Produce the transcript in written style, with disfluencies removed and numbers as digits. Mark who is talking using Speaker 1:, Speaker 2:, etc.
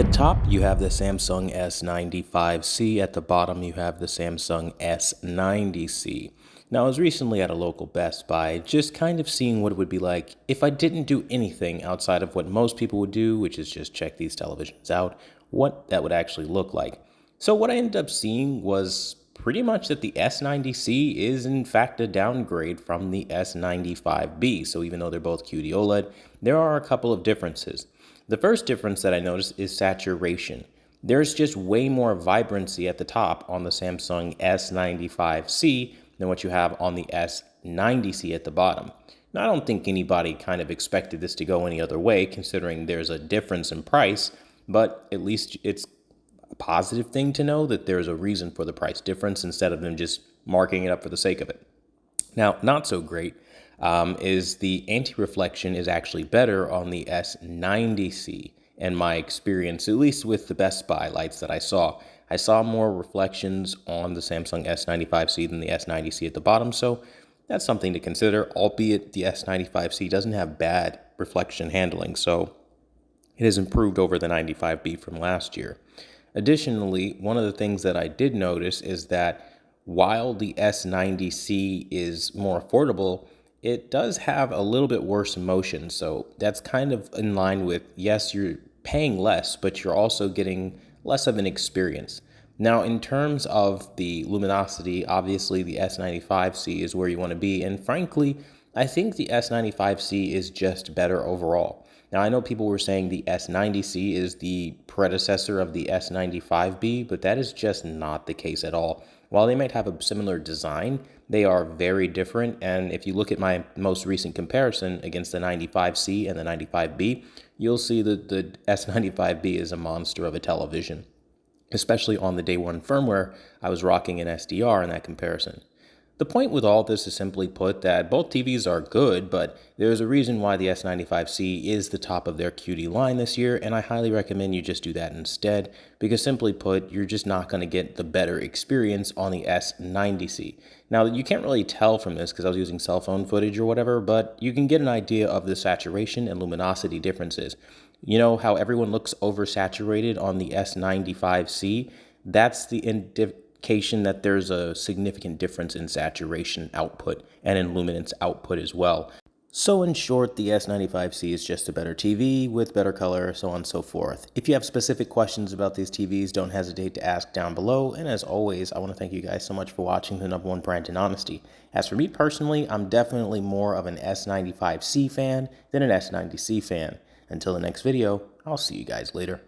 Speaker 1: the top, you have the Samsung S95C. At the bottom, you have the Samsung S90C. Now, I was recently at a local Best Buy, just kind of seeing what it would be like if I didn't do anything outside of what most people would do, which is just check these televisions out, what that would actually look like. So what I ended up seeing was pretty much that the S90C is in fact a downgrade from the S95B. So even though they're both QD OLED, there are a couple of differences. The first difference that I noticed is saturation. There's just way more vibrancy at the top on the Samsung S95C than what you have on the S90C at the bottom. Now, I don't think anybody kind of expected this to go any other way, considering there's a difference in price, but at least it's a positive thing to know that there's a reason for the price difference instead of them just marking it up for the sake of it. Now, not so great is the anti-reflection is actually better on the S90C in my experience, at least with the Best Buy lights that I saw. I saw more reflections on the Samsung S95C than the S90C at the bottom, so that's something to consider, albeit the S95C doesn't have bad reflection handling, so it has improved over the 95B from last year. Additionally, one of the things that I did notice is that while the S90C is more affordable, it does have a little bit worse motion. So that's kind of in line with, yes, you're paying less, but you're also getting less of an experience. Now, in terms of the luminosity, obviously the S95C is where you want to be. And frankly, I think the S95C is just better overall. Now, I know people were saying the S90C is the predecessor of the S95B, but that is just not the case at all. While they might have a similar design, they are very different. And if you look at my most recent comparison against the 95C and the 95B, you'll see that the S95B is a monster of a television. Especially on the day one firmware, I was rocking an SDR in that comparison. The point with all this is simply put that both TVs are good, but there's a reason why the S95C is the top of their QD line this year, and I highly recommend you just do that instead, because simply put, you're just not going to get the better experience on the S90C. Now, you can't really tell from this because I was using cell phone footage or whatever, but you can get an idea of the saturation and luminosity differences. You know how everyone looks oversaturated on the S95C? That's the indication that there's a significant difference in saturation output and in luminance output as well. So in short, the S95C is just a better TV with better color, so on and so forth. If you have specific questions about these TVs, don't hesitate to ask down below. And as always, I want to thank you guys so much for watching the #1 brand in honesty. As for me personally, I'm definitely more of an S95C fan than an S90C fan. Until the next video, I'll see you guys later.